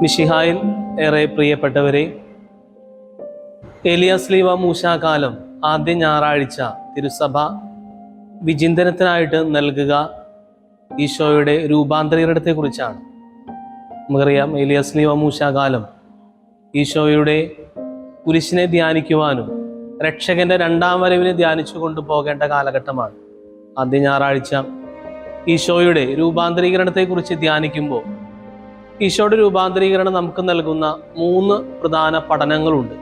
മിശിഹായിൽ ഏറെ പ്രിയപ്പെട്ടവരെ, ഏലിയ സ്ലീവ മൂശാകാലം ആദ്യ ഞായറാഴ്ച തിരുസഭ വിചിന്തനത്തിനായിട്ട് നൽകുക ഈശോയുടെ രൂപാന്തരീകരണത്തെക്കുറിച്ചാണ്. നമുക്കറിയാം, ഏലിയ സ്ലീവ മൂശാകാലം ഈശോയുടെ കുരിശിനെ ധ്യാനിക്കുവാനും രക്ഷകന്റെ രണ്ടാം വരവിനെ ധ്യാനിച്ചു കൊണ്ടുപോകേണ്ട കാലഘട്ടമാണ്. ആദ്യ ഞായറാഴ്ച ഈശോയുടെ രൂപാന്തരീകരണത്തെക്കുറിച്ച് ധ്യാനിക്കുമ്പോൾ ഈശോയുടെ രൂപാന്തരീകരണം നമുക്ക് നൽകുന്ന 3 പ്രധാന പഠനങ്ങളുണ്ട്.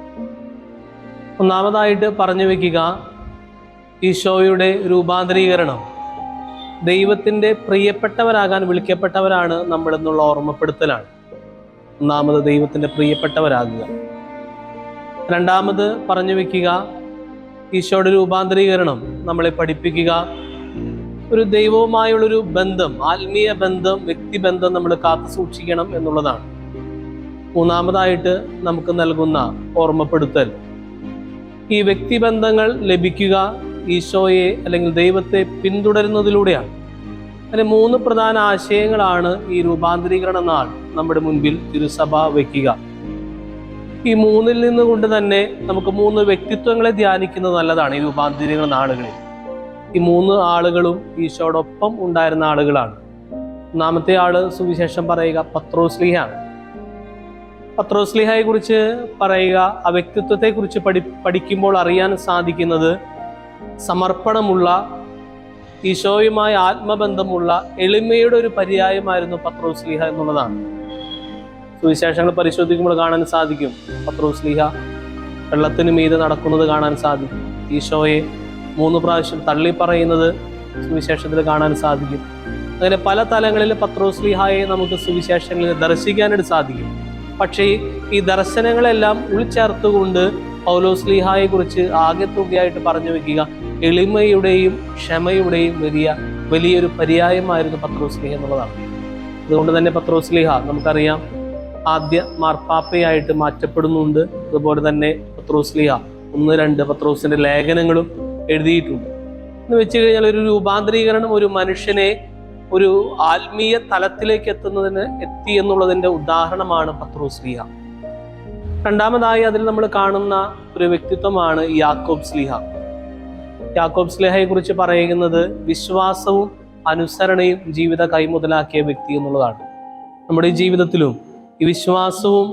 ഒന്നാമതായിട്ട് പറഞ്ഞു വെക്കുക, ഈശോയുടെ രൂപാന്തരീകരണം ദൈവത്തിൻ്റെ പ്രിയപ്പെട്ടവരാകാൻ വിളിക്കപ്പെട്ടവരാണ് നമ്മളെന്നുള്ള ഓർമ്മപ്പെടുത്തലാണ്. ഒന്നാമത് ദൈവത്തിൻ്റെ പ്രിയപ്പെട്ടവരാകുക. രണ്ടാമത് പറഞ്ഞു വെക്കുക, ഈശോയുടെ രൂപാന്തരീകരണം നമ്മളെ പഠിപ്പിക്കുക ഒരു ദൈവവുമായുള്ളൊരു ബന്ധം, ആത്മീയ ബന്ധം, വ്യക്തിബന്ധം നമ്മൾ കാത്തു സൂക്ഷിക്കണം എന്നുള്ളതാണ്. മൂന്നാമതായിട്ട് നമുക്ക് നൽകുന്ന ഓർമ്മപ്പെടുത്തൽ, ഈ വ്യക്തിബന്ധങ്ങൾ ലഭിക്കുക ഈശോയെ അല്ലെങ്കിൽ ദൈവത്തെ പിന്തുടരുന്നതിലൂടെയാണ്. അങ്ങനെ 3 പ്രധാന ആശയങ്ങളാണ് ഈ രൂപാന്തരീകരണ നാൾ നമ്മുടെ മുൻപിൽ തിരുസഭ വയ്ക്കുക. ഈ 3-ൽ നിന്നുകൊണ്ട് തന്നെ നമുക്ക് 3 വ്യക്തിത്വങ്ങളെ ധ്യാനിക്കുന്നത് നല്ലതാണ്. ഈ രൂപാന്തരീകരണ നാളുകളിൽ ഈ 3 ആളുകളും ഈശോടൊപ്പം ഉണ്ടായിരുന്ന ആളുകളാണ്. ഒന്നാമത്തെ ആള് സുവിശേഷം പറയുക പത്രോസ്ലീഹയാണ്. പത്രോസ്ലീഹയെ കുറിച്ച് പറയുക, ആ വ്യക്തിത്വത്തെ കുറിച്ച് പഠിക്കുമ്പോൾ അറിയാൻ സാധിക്കുന്നത് സമർപ്പണമുള്ള, ഈശോയുമായി ആത്മബന്ധമുള്ള എളിമയുടെ ഒരു പര്യായമായിരുന്നു പത്രോസ്ലീഹ എന്നുള്ളതാണ്. സുവിശേഷങ്ങൾ പരിശോധിക്കുമ്പോൾ കാണാൻ സാധിക്കും, പത്രോസ്ലീഹ വെള്ളത്തിന് മീതെ നടക്കുന്നത് കാണാൻ സാധിക്കും. ഈശോയെ 3 പ്രാവശ്യം തള്ളി പറയുന്നത് സുവിശേഷത്തിൽ കാണാൻ സാധിക്കും. അങ്ങനെ പല തലങ്ങളിൽ പത്രോസ്ലീഹായെ നമുക്ക് സുവിശേഷങ്ങളിൽ ദർശിക്കാനായിട്ട് സാധിക്കും. പക്ഷേ ഈ ദർശനങ്ങളെല്ലാം ഉൾച്ചേർത്തുകൊണ്ട് പൗലോസ്ലീഹായെ കുറിച്ച് ആകെ തുകയായിട്ട് പറഞ്ഞു വെക്കുക, എളിമയുടെയും ക്ഷമയുടെയും വലിയൊരു പര്യായമായിരുന്നു പത്രോസ്ലീഹ എന്നുള്ളതാണ്. അതുകൊണ്ട് തന്നെ പത്രോസ്ലീഹ നമുക്കറിയാം ആദ്യ മാർപ്പാപ്പയായിട്ട് മാറ്റപ്പെടുന്നുണ്ട്. അതുപോലെ തന്നെ പത്രോസ്ലീഹ 1-2 പത്രോസിന്റെ ലേഖനങ്ങളും എഴുതിയിട്ടുണ്ട്. എന്ന് വെച്ച് കഴിഞ്ഞാൽ ഒരു രൂപാന്തരീകരണം ഒരു മനുഷ്യനെ ഒരു ആത്മീയ തലത്തിലേക്ക് എത്തി എന്നുള്ളതിന്റെ ഉദാഹരണമാണ് പത്രോസ്ലീഹ. രണ്ടാമതായി അതിൽ നമ്മൾ കാണുന്ന ഒരു വ്യക്തിത്വമാണ് യാക്കോബ് സ്ലീഹ. യാക്കോബ് സ്ലീഹയെ കുറിച്ച് പറയുന്നത് വിശ്വാസവും അനുസരണയും ജീവിത കൈമുതലാക്കിയ വ്യക്തി എന്നുള്ളതാണ്. നമ്മുടെ ഈ ജീവിതത്തിലും ഈ വിശ്വാസവും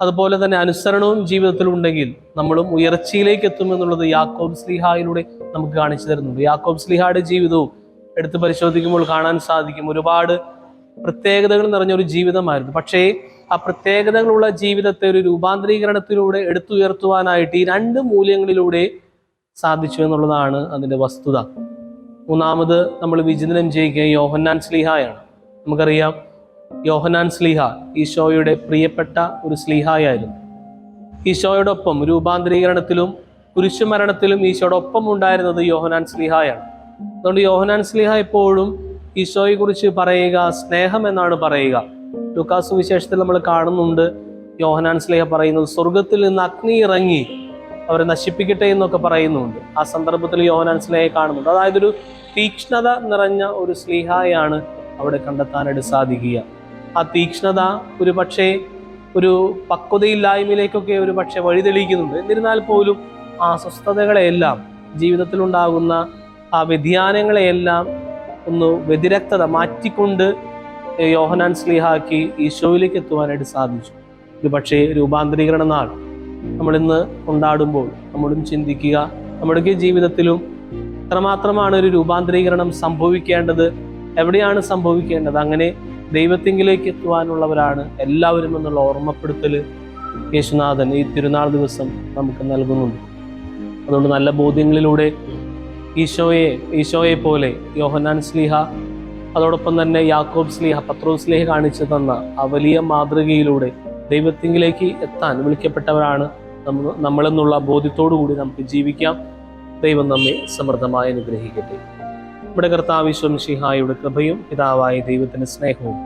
അതുപോലെ തന്നെ അനുസരണവും ജീവിതത്തിലുണ്ടെങ്കിൽ നമ്മളും ഉയർച്ചയിലേക്ക് എത്തുമെന്നുള്ളത് യാക്കോബ് സ്ലീഹായിലൂടെ നമുക്ക് കാണിച്ചു തരുന്നുണ്ട്. യാക്കോബ് സ്ലീഹയുടെ ജീവിതവും എടുത്ത് പരിശോധിക്കുമ്പോൾ കാണാൻ സാധിക്കും, ഒരുപാട് പ്രത്യേകതകൾ നിറഞ്ഞൊരു ജീവിതമായിരുന്നു. പക്ഷേ ആ പ്രത്യേകതകളുള്ള ജീവിതത്തെ ഒരു രൂപാന്തരീകരണത്തിലൂടെ എടുത്തുയർത്തുവാനായിട്ട് ഈ 2 മൂല്യങ്ങളിലൂടെ സാധിച്ചു എന്നുള്ളതാണ് അതിൻ്റെ വസ്തുത. മൂന്നാമത് നമ്മൾ വിചിന്തനം ചെയ്യുക യോഹന്നാൻ സ്ലീഹായാണ്. നമുക്കറിയാം, യോഹന്നാൻ സ്ലീഹ ഈശോയുടെ പ്രിയപ്പെട്ട ഒരു സ്ലീഹായായിരുന്നു. ഈശോയോടൊപ്പം രൂപാന്തരീകരണത്തിലും കുരിശുമരണത്തിലും ഈശോയോടൊപ്പം ഉണ്ടായിരുന്നത് യോഹന്നാൻ സ്ലീഹായാണ്. അതുകൊണ്ട് യോഹന്നാൻ സ്ലീഹ എപ്പോഴും ഈശോയെ കുറിച്ച് പറയുക സ്നേഹം എന്നാണ് പറയുക. ലൂക്കാസ് സുവിശേഷത്തിൽ നമ്മൾ കാണുന്നുണ്ട്, യോഹന്നാൻ സ്ലീഹ പറയുന്നത് സ്വർഗത്തിൽ നിന്ന് അഗ്നി ഇറങ്ങി അവരെ നശിപ്പിക്കട്ടെ എന്നൊക്കെ പറയുന്നുണ്ട്. ആ സന്ദർഭത്തിൽ യോഹന്നാൻ സ്ലീഹയെ കാണുന്നുണ്ട്. അതായത് ഒരു തീക്ഷ്ണത നിറഞ്ഞ ഒരു സ്ലീഹായാണ് അവിടെ കണ്ടെത്താനായിട്ട് സാധിക്കുക. ആ തീക്ഷ്ണത ഒരു പക്ഷേ ഒരു പക്വതയില്ലായ്മയിലേക്കൊക്കെ ഒരു പക്ഷെ വഴിതെളിയിക്കുന്നുണ്ട്. എന്നിരുന്നാൽ പോലും ആ അസ്വസ്ഥതകളെയെല്ലാം, ജീവിതത്തിലുണ്ടാകുന്ന ആ വ്യതിയാനങ്ങളെയെല്ലാം ഒന്ന് വ്യതിരക്തത മാറ്റിക്കൊണ്ട് യോഹന്നാൻ സ്ലീഹാക്ക് ഈശോയിലേക്ക് എത്തുവാനായിട്ട് സാധിച്ചു. ഒരു പക്ഷേ രൂപാന്തരീകരണ നാൾ നമ്മളിന്ന് കൊണ്ടാടുമ്പോൾ നമ്മളും ചിന്തിക്കുക, നമ്മുടെ ജീവിതത്തിലും എത്രമാത്രമാണ് ഒരു രൂപാന്തരീകരണം സംഭവിക്കേണ്ടത്, എവിടെയാണ് സംഭവിക്കേണ്ടത്. അങ്ങനെ ദൈവത്തിങ്കിലേക്ക് എത്തുവാനുള്ളവരാണ് എല്ലാവരും എന്നുള്ള ഓർമ്മപ്പെടുത്തൽ യേശുനാഥൻ ഈ തിരുനാൾ ദിവസം നമുക്ക് നൽകുന്നുണ്ട്. അതുകൊണ്ട് നല്ല ബോധ്യങ്ങളിലൂടെ ഈശോയെ പോലെ യോഹന്നാൻ സ്ലീഹ, അതോടൊപ്പം തന്നെ യാക്കോബ് സ്ലീഹ, പത്രോസ് സ്ലീഹ കാണിച്ചു തന്ന ആ വലിയ മാതൃകയിലൂടെ ദൈവത്തിങ്കിലേക്ക് എത്താൻ വിളിക്കപ്പെട്ടവരാണ് നമ്മളെന്നുള്ള ബോധ്യത്തോടു കൂടി നമുക്ക് ജീവിക്കാം. ദൈവം നമ്മെ സമൃദ്ധമായി അനുഗ്രഹിക്കട്ടെ. നമ്മുടെ കർത്താവ് ഈശോ മിശിഹായുടെ കൃപയും പിതാവായ ദൈവത്തിന്റെ സ്നേഹവും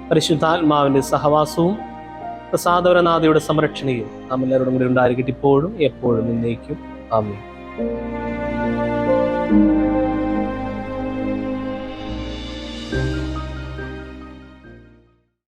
പരിശുദ്ധാത്മാവിന്റെ സഹവാസവും പ്രസാദവരനാഥയുടെ സംരക്ഷണയും നാം എല്ലാവരോടും കൂടി ഉണ്ടായിരിക്കട്ടെ, ഇപ്പോഴും എപ്പോഴും എന്നേക്കും. ആമേൻ.